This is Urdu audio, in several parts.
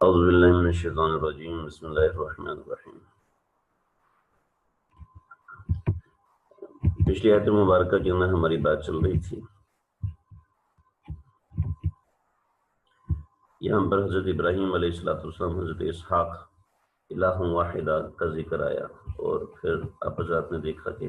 اعوذ باللہ من الشیطان الرجیم بسم اللہ الرحمن الرحیم۔ پچھلی آیت مبارکہ کے اندر ہماری بات چل رہی تھی، یہاں پر حضرت ابراہیم علیہ السلام، حضرت اسحاق الہ واحدہ کا ذکر آیا، اور پھر آپ حضرات نے دیکھا کہ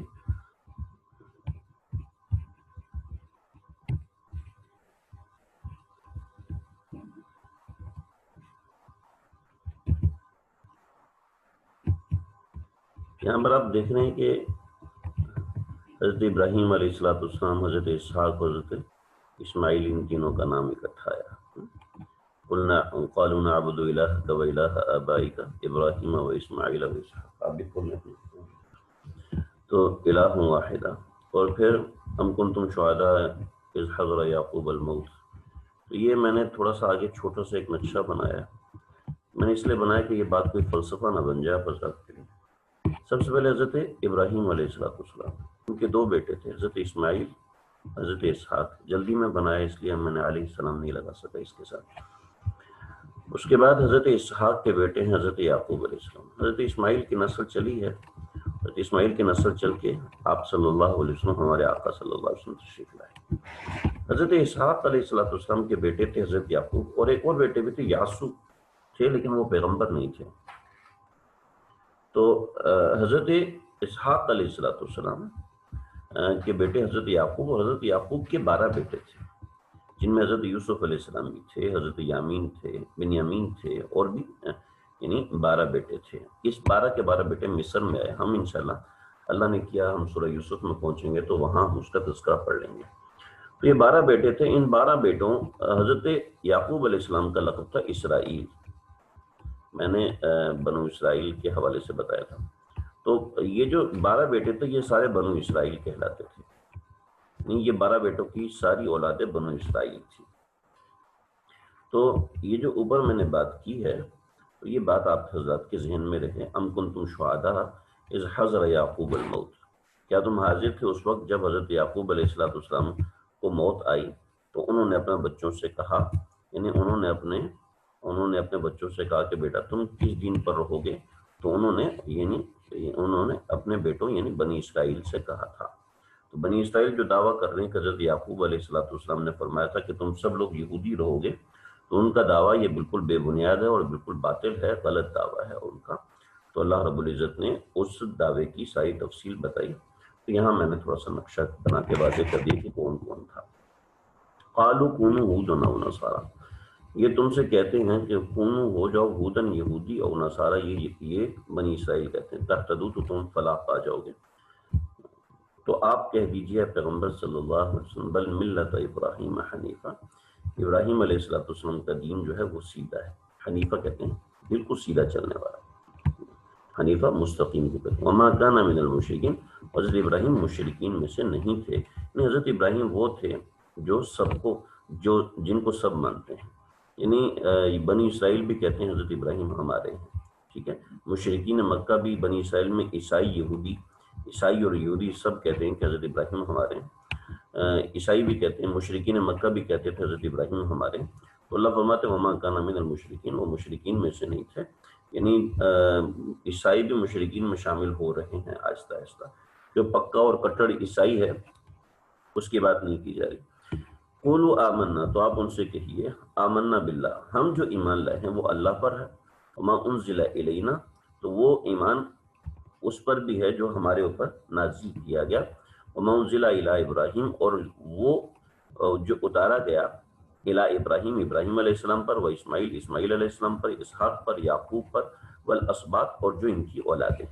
یہاں پر آپ دیکھ رہے ہیں کہ حضرت ابراہیم علیہ السلام، حضرت اسحاق اور حضرت اسماعیل، ان تینوں کا نام اکٹھا آیا۔ قالوا نعبد الہک و الہ آبائک ابراہیم و اسماعیل و اسحاق، آپ بھی کھول لیں تو الہ واحدہ۔ اور پھر ام کنتم شہداء اذ حضر یعقوب الموت، تو یہ میں نے تھوڑا سا آگے چھوٹا سا ایک نقشہ بنایا، میں نے اس لیے بنایا کہ یہ بات کوئی فلسفہ نہ بن جائے حضرات کے لیے۔ سب سے پہلے حضرت ابراہیم علیہ السلام، ان کے دو بیٹے تھے، حضرت اسماعیل، حضرت اسحاق۔ جلدی میں بنایا اس لیے میں نے علیہ السلام نہیں لگا سکا اس کے ساتھ۔ اس کے بعد حضرت اسحاق کے بیٹے ہیں حضرت یعقوب علیہ السلام۔ حضرت اسماعیل کی نسل چلی ہے، حضرت اسماعیل کی نسل چل کے آپ صلی اللہ علیہ وسلم، ہمارے آقا صلی اللہ علیہ وسلم تشریف لائے۔ حضرت اسحاق علیہ السلام کے بیٹے تھے حضرت یعقوب، اور ایک اور بیٹے بھی تھے، یاسوع تھے، لیکن وہ پیغمبر نہیں تھے۔ تو حضرت اسحاق علیہ السلام کے بیٹے حضرت یعقوب، اور حضرت یعقوب کے 12 بیٹے تھے، جن میں حضرت یوسف علیہ السلام بھی تھے، حضرت یامین تھے، بنیامین تھے، اور بھی یعنی 12 بیٹے تھے۔ اس 12 کے 12 بیٹے مصر میں آئے۔ ہم انشاءاللہ اللہ نے کیا ہم سورہ یوسف میں پہنچیں گے تو وہاں ہم اس کا تذکرہ پڑھ لیں گے۔ تو یہ 12 بیٹے تھے۔ ان 12 بیٹوں، حضرت یعقوب علیہ السلام کا لقب تھا اسرائیل، میں نے بنو اسرائیل کے حوالے سے بتایا تھا۔ تو یہ جو 12 بیٹے تھے یہ سارے بنو اسرائیل کہلاتے تھے، یہ 12 بیٹوں کی ساری اولادیں بنو اسرائیل تھی۔ تو یہ جو اوپر میں نے بات کی ہے، تو یہ بات آپ حضرات کے ذہن میں رہے۔ ام کنتم شہداء اذ حضر یعقوب الموت، کیا تم حاضر تھے اس وقت جب حضرت یعقوب علیہ السلام کو موت آئی؟ تو انہوں نے اپنے بچوں سے کہا، یعنی انہوں نے اپنے بچوں سے کہا کہ بیٹا تم کس دین پر رہو گے؟ تو انہوں نے اپنے بیٹوں یعنی بنی اسرائیل سے کہا تھا۔ تو بنی اسرائیل جو دعویٰ کر رہے ہیں کہ حضرت یعقوب علیہ السلام نے فرمایا تھا کہ تم سب لوگ یہودی رہو گے، تو ان کا دعویٰ یہ بالکل بے بنیاد ہے اور بالکل باطل ہے، غلط دعویٰ ہے ان کا۔ تو اللہ رب العزت نے اس دعوے کی ساری تفصیل بتائی۔ تو یہاں میں نے تھوڑا سا نقشہ بنا کے واضح کر دیا کہ کون کون تھا۔ قالوا کونوا ہودن او نصارا، یہ تم سے کہتے ہیں کہ کونو ہو جاؤ ہودن یہودی، اور نصارا یہ بنی اسرائیل کہتے ہیں، تہتدوا تو تم فلاح پا جاؤ گے۔ تو آپ کہہ دیجئے پیغمبر صلی اللہ علیہ وسلم، بل ملت ابراہیم حنیفہ، ابراہیم علیہ السلام کا دین جو ہے وہ سیدھا ہے۔ حنیفہ کہتے ہیں بالکل سیدھا چلنے والا، حنیفہ مستقیم کو کہتے ہیں۔ وما کان من المشرکین، حضرت ابراہیم مشرکین میں سے نہیں تھے، یعنی حضرت ابراہیم وہ تھے جن کو سب مانتے ہیں، یعنی بنی اسرائیل بھی کہتے ہیں حضرت ابراہیم ہمارے ہیں، ٹھیک ہے۔ مشرکین مکہ بھی بنی اسرائیل میں عیسائی اور یہودی سب کہتے ہیں کہ حضرت ابراہیم ہمارے ہیں۔ عیسائی بھی کہتے ہیں، مشرکین مکہ بھی کہتے تھے حضرت ابراہیم ہمارے ہیں۔ تو اللہ فرماتے وما کان من المشرکین، وہ مشرکین میں سے نہیں تھے، یعنی عیسائی بھی مشرکین میں شامل ہو رہے ہیں آہستہ آہستہ۔ جو پکا اور کٹڑ عیسائی ہے اس کی بات نہیں کی جا رہی۔ قولوا آمنا، تو آپ ان سے کہیے آمنا باللہ، ہم جو ایمان لائے ہیں وہ اللہ پر ہے، وما انزل الینا، تو وہ ایمان اس پر بھی ہے جو ہمارے اوپر نازل کیا گیا، وما انزل الی ابراہیم، اور وہ جو اتارا گیا الی ابراہیم علیہ السلام پر، و اسماعیل علیہ السلام پر، اسحاق پر، یعقوب پر، والاسباط، اور جو ان کی اولادیں۔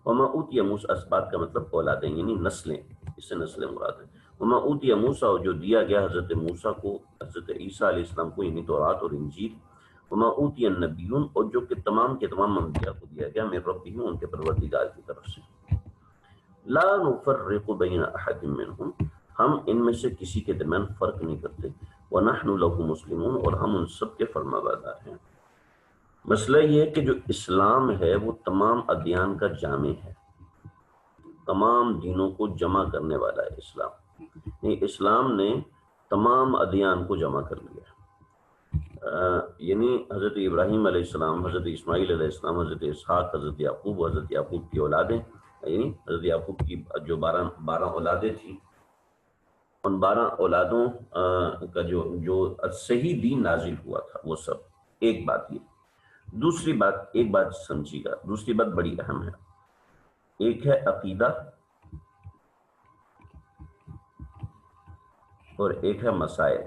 وما اوتی موسیٰ، اسباط کا مطلب اولادیں یعنی نسلیں، اس سے نسلیں مراد ہیں۔ وما اوتی موسیٰ، اور جو دیا گیا حضرت موسیٰ کو، حضرت عیسیٰ علیہ السلام کو، یعنی تورات اور انجیل۔ وما اوتی النبیون، اور جو کہ تمام کے تمام انبیاء کو دیا گیا، من ربہم، ان کے پروردگار کی طرف سے۔ لا نفرق بین احد منہم، ہم ان میں سے کسی کے درمیان فرق نہیں کرتے، ونحن لہ مسلمون، اور ہم ان سب کے فرما بردار ہیں۔ مسئلہ یہ ہے کہ جو اسلام ہے وہ تمام ادیان کا جامع ہے، تمام دینوں کو جمع کرنے والا ہے اسلام، اسلام نے تمام ادیان کو جمع کر لیا۔ یعنی حضرت ابراہیم علیہ السلام، حضرت اسماعیل علیہ السلام، حضرت اسحاق، حضرت یعقوب، حضرت یعقوب کی اولادیں، یعنی حضرت یعقوب کی جو 12 اولادیں تھیں، ان 12 اولادوں کا جو صحیح دین نازل ہوا تھا وہ سب، ایک بات یہ۔ دوسری بات، ایک بات سمجھیے گا، دوسری بات بڑی اہم ہے، ایک ہے عقیدہ اور ایک ہے مسائل۔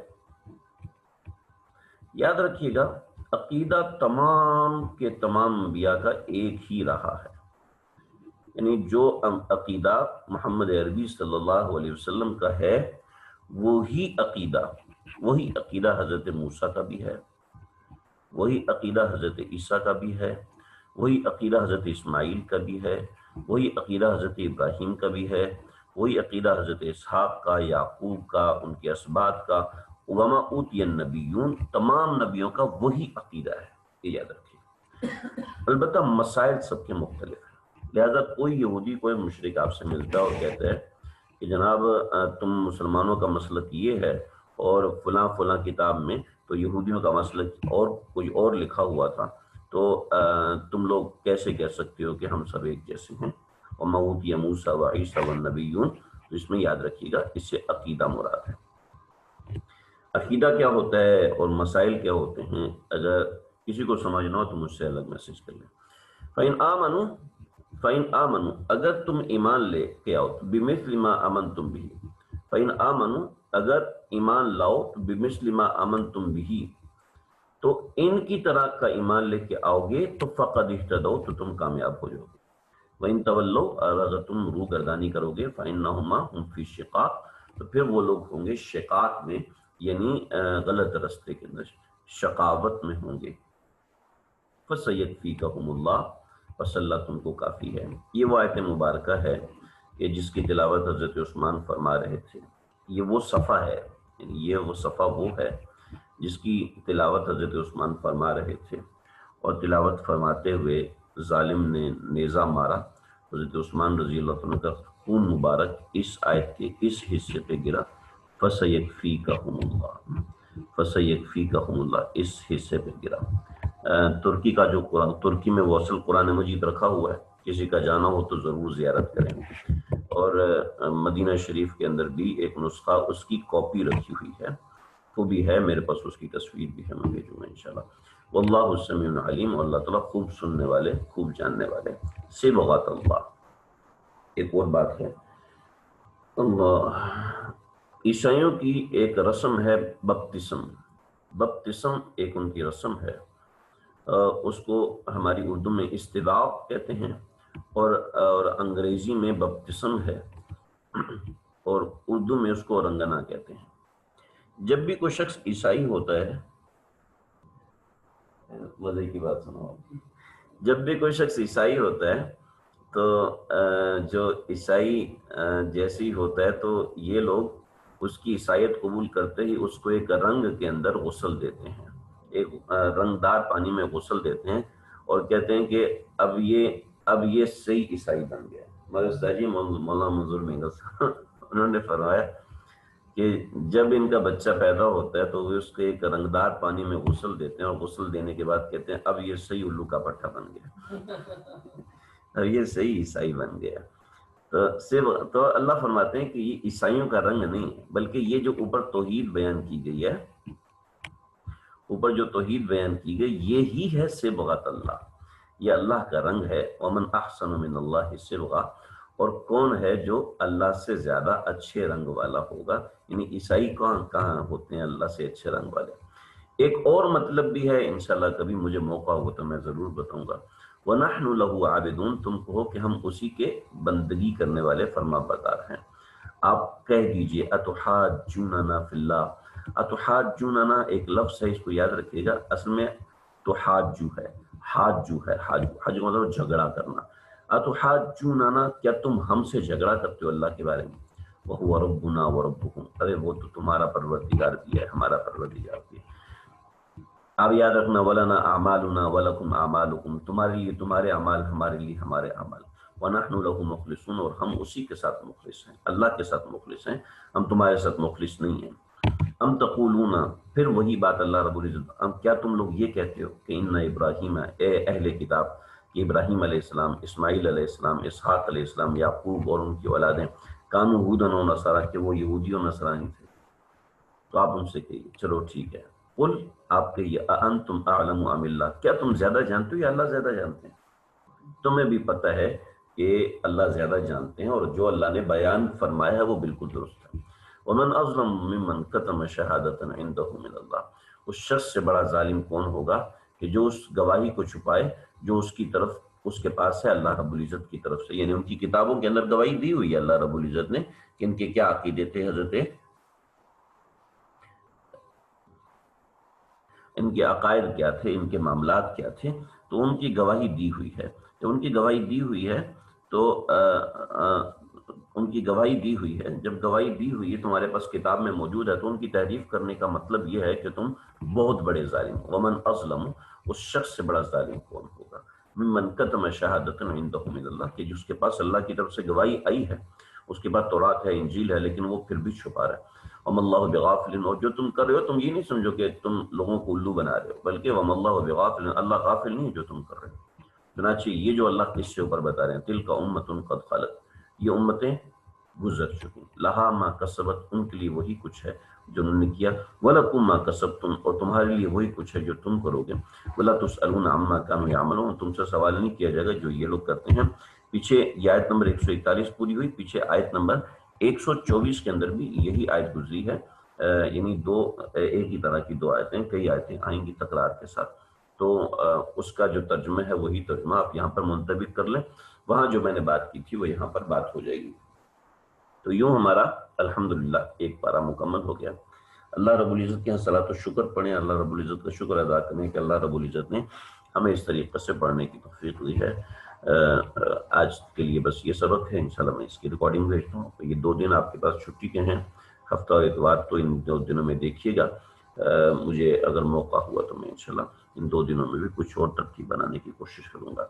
یاد رکھیے گا، عقیدہ تمام کے تمام انبیاء کا ایک ہی رہا ہے، یعنی جو عقیدہ محمد عربی صلی اللہ علیہ وسلم کا ہے وہی عقیدہ حضرت موسیٰ کا بھی ہے، وہی عقیدہ حضرت عیسیٰ کا بھی ہے، وہی عقیدہ حضرت اسماعیل کا بھی ہے، وہی عقیدہ حضرت ابراہیم کا بھی ہے، وہی عقیدہ حضرت اسحاق کا، یعقوب کا، ان کے اسباط کا، وما اوتی النبیون، تمام نبیوں کا وہی عقیدہ ہے، یہ یاد رکھیے۔ البتہ مسائل سب کے مختلف ہیں، لہذا کوئی یہودی، کوئی مشرک آپ سے ملتا ہے اور کہتا ہے کہ جناب تم مسلمانوں کا مسلک یہ ہے اور فلاں فلاں کتاب میں تو یہودیوں کا مسلک اور کوئی اور لکھا ہوا تھا، تو تم لوگ کیسے کہہ سکتے ہو کہ ہم سب ایک جیسے ہیں؟ وما اوتی موسیٰ وعیسیٰ والنبیون، تو اس میں یاد رکھیے گا اس سے عقیدہ مراد ہے۔ عقیدہ کیا ہوتا ہے اور مسائل کیا ہوتے ہیں، اگر کسی کو سمجھنا ہو تو مجھ سے الگ میسج کر لیں۔ فَإِنْ آمَنُوا، اگر تم ایمان لے کے آؤ، بِمِثْلِ مَا آمَنْتُمْ بِهِ، فَإِنْ آمَنُوا، اگر ایمان لاؤ، بِمِثْلِ مَا آمَنْتُمْ بِهِ، تو ان کی طرح کا ایمان لے کے آؤ گے تو فَقَدْ اهْتَدَوْا، تو تم کامیاب ہو جاؤ گے۔ وَإِنْ تَوَلَّوْا، اگر تم روگردانی کرو گے، فَإِنَّهُمَا هُمْ فِي شِقَاقٍ، تو پھر وہ لوگ ہوں گے شقاق میں، یعنی غلط رستے کے اندر، شقاوت میں ہوں گے۔ فَسَيَكْفِيكَهُمُ اللَّهُ، پس اللہ تم کو کافی ہے۔ یہ وہ آیت مبارکہ ہے کہ جس کی تلاوت حضرت عثمان فرما رہے تھے۔ یہ وہ صفحہ ہے، یعنی یہ وہ صفحہ وہ ہے جس کی تلاوت حضرت عثمان فرما رہے تھے، اور تلاوت فرماتے ہوئے ظالم نے نیزہ مارا، حضرت عثمان رضی اللہ عنہ کا خون مبارک اس آیت کے اس حصے پہ گرا، فَسَيَكْفِيكَهُمُ اللَّهُ، فَسَيَكْفِيكَهُمُ اللَّهُ، اس حصے پہ گرا۔ ترکی کا جو قرآن، ترکی میں وہ اصل قرآن مجید رکھا ہوا ہے، کسی کا جانا ہو تو ضرور زیارت کریں، اور مدینہ شریف کے اندر بھی ایک نسخہ اس کی کاپی رکھی ہوئی ہے، وہ بھی ہے میرے پاس، اس کی تصویر بھی ہے، میں بھیجوں گا انشاءاللہ۔ واللہ السمیع العلیم، اور اللہ تعالیٰ خوب سننے والے، خوب جاننے والے۔ صبغۃ اللہ، ایک اور بات ہے، اللہ، عیسائیوں کی ایک رسم ہے بپتسم، بپتسم ایک ان کی رسم ہے، اس کو ہماری اردو میں استدعاء کہتے ہیں، اور انگریزی میں بپتسم ہے، اور اردو میں اس کو رنگنا کہتے ہیں۔ جب بھی کوئی شخص عیسائی ہوتا ہے، مزے کی بات سنو، جب بھی کوئی شخص عیسائی ہوتا ہے تو جو عیسائی جیسی ہوتا ہے تو یہ لوگ اس کی عیسائیت قبول کرتے ہی اس کو ایک رنگ کے اندر غسل دیتے ہیں، ایک رنگدار پانی میں غسل دیتے ہیں، اور کہتے ہیں کہ اب یہ صحیح عیسائی بن گیا۔ مگر جی مولانا منظور مینگل صاحب انہوں نے فرمایا کہ جب ان کا بچہ پیدا ہوتا ہے تو وہ اس کو ایک رنگدار پانی میں غسل دیتے ہیں، اور غسل دینے کے بعد کہتے ہیں اب یہ صحیح الو کا پٹھا بن گیا، اب یہ صحیح عیسائی بن گیا۔ تو اللہ فرماتے ہیں کہ یہ عیسائیوں کا رنگ نہیں ہے، بلکہ یہ جو اوپر توحید بیان کی گئی ہے، اوپر جو توحید بیان کی گئی، یہی ہے صبغۃ اللہ، یہ اللہ کا رنگ ہے۔ ومن احسن من اللہ صبغہ، اور کون ہے جو اللہ سے زیادہ اچھے رنگ والا ہوگا، یعنی عیسائی کہاں ہوتے ہیں اللہ سے اچھے رنگ والے۔ ایک اور مطلب بھی ہے، انشاءاللہ کبھی مجھے موقع ہو تو میں ضرور بتاؤں گا۔ وَنَحْنُ لَهُ عَابِدُونَ، تم کہو کہ ہم اسی کے بندگی کرنے والے فرما بردار ہیں۔ آپ کہہ دیجئے اتحاجوننا فی اللہ، اتحاجوننا ایک لفظ ہے، اس کو یاد رکھیے گا، اصل میں تحاجو ہے، حاجو ہے، حاجو مطلب جھگڑا کرنا۔ اتحاجوننا، کیا تم ہم سے جھگڑا کرتے ہو اللہ کے بارے میں؟ وَهُوَ رَبُّنَا وَرَبُّكُمْ، ارے وہ تو تمہارا پروردگار بھی ہے، ہمارا پروردگار بھی ہے۔ اب یاد رکھنا، وَلَنَا أَعْمَالُنَا وَلَكُمْ أَعْمَالُكُمْ، تمہارے لیے تمہارے اعمال، ہمارے لیے ہمارے اعمال۔ وَنَحْنُ لَهُ مُخْلِصُونَ، اور ہم اسی کے ساتھ مخلص ہیں، اللہ کے ساتھ مخلص ہیں، ہم تمہارے ساتھ مخلص نہیں ہیں۔ ام تقولون، پھر وہی بات اللہ رب العزت، کیا تم لوگ یہ کہتے ہو کہ ان ابراہیم، اے اہل کتاب، کہ ابراہیم علیہ السلام، اسماعیل علیہ السلام، اسحاق علیہ السلام، یعقوب اور ان کی اولادیں، کانوا ہودن و نصارا، کہ وہ یہودی و نصرانی تھے. تو آپ ان سے کہیے چلو ٹھیک ہے، قل، آپ کہیے، اانتم اعلم ام اللہ، کیا تم زیادہ جانتے ہو یا اللہ زیادہ جانتے ہیں؟ تمہیں بھی پتہ ہے کہ اللہ زیادہ جانتے ہیں، اور جو اللہ نے بیان فرمایا ہے وہ بالکل درست ہے. ومن اظلم ممن کتم شہادۃ عنده من اللہ، اس شخص سے بڑا ظالم کون ہوگا کہ جو اس گواہی کو چھپائے جو اس کی طرف، اس کے پاس ہے اللہ رب العزت کی طرف سے. یعنی ان کی کتابوں کے اندر گواہی دی ہوئی ہے اللہ رب العزت نے کہ ان کے کیا عقیدے تھے، حضرت ان کے عقائد کیا تھے، ان کے معاملات کیا تھے، تو ان کی گواہی دی ہوئی ہے. جب ان کی گواہی دی ہوئی ہے تو ان کی گواہی دی ہوئی ہے، جب گواہی دی ہوئی ہے تمہارے پاس کتاب میں موجود ہے، تو ان کی تحریف کرنے کا مطلب یہ ہے کہ تم بہت بڑے ظالم ہو. ومن اظلم، اس شخص سے بڑا ظالم کون ہوگا، ممن کتم شہادۃ عنده من اللہ، کہ جس کے پاس اللہ کی طرف سے گواہی آئی ہے، اس کے بعد تورات ہے، انجیل ہے، لیکن وہ پھر بھی چھپا رہا ہے. وم اللہ بغافل، اور جو تم کر رہے ہو تم یہ نہیں سمجھو کہ تم لوگوں کو الو بنا رہے ہو، بلکہ وم اللہ بغافل، اللہ غافل نہیں ہے جو تم کر رہے ہو. چنانچہ یہ جو اللہ اس سے اوپر بتا رہے ہیں، تلک امۃ قد خلت، یہ امتیں گزر چکی، لہا ما کسبت، ان کے لیے وہی کچھ ہے جو انہوں نے کیا، وَلَكُمْ مَا كَسَبْتُمْ، اور تمہارے لیے وہی کچھ ہے جو تم کرو گے، وَلَا تُسْأَلُونَ عَمَّا كَانُوا يَعْمَلُونَ، تم سے سوال نہیں کیا جائے گا جو یہ لوگ کرتے ہیں. پیچھے یہ آیت نمبر 141 پوری ہوئی، پیچھے آیت نمبر 124 کے اندر بھی یہی آیت گزری ہے. یعنی دو ایک ہی طرح کی دو آیتیں، کئی آیتیں آئیں گی تکرار کے ساتھ. تو اس کا جو ترجمہ ہے وہی ترجمہ آپ یہاں پر منطبق کر لیں، وہاں جو میں نے بات کی تھی وہ یہاں پر بات ہو جائے گی. تو یوں ہمارا الحمدللہ ایک پارہ مکمل ہو گیا. اللہ رب العزت کے یہاں صلاۃ و شکر پڑھیں، اللہ رب العزت کا شکر ادا کریں کہ اللہ رب العزت نے ہمیں اس طریقے سے پڑھنے کی توفیق دی ہے. آج کے لیے بس یہ سبق ہے، انشاءاللہ میں اس کی ریکارڈنگ بھیجتا ہوں. یہ 2 دن آپ کے پاس چھٹی کے ہیں، ہفتہ اور اتوار، تو ان 2 دنوں میں دیکھیے گا. مجھے اگر موقع ہوا تو میں انشاءاللہ ان 2 دنوں میں بھی کچھ اور ترتیب بنانے کی کوشش کروں گا.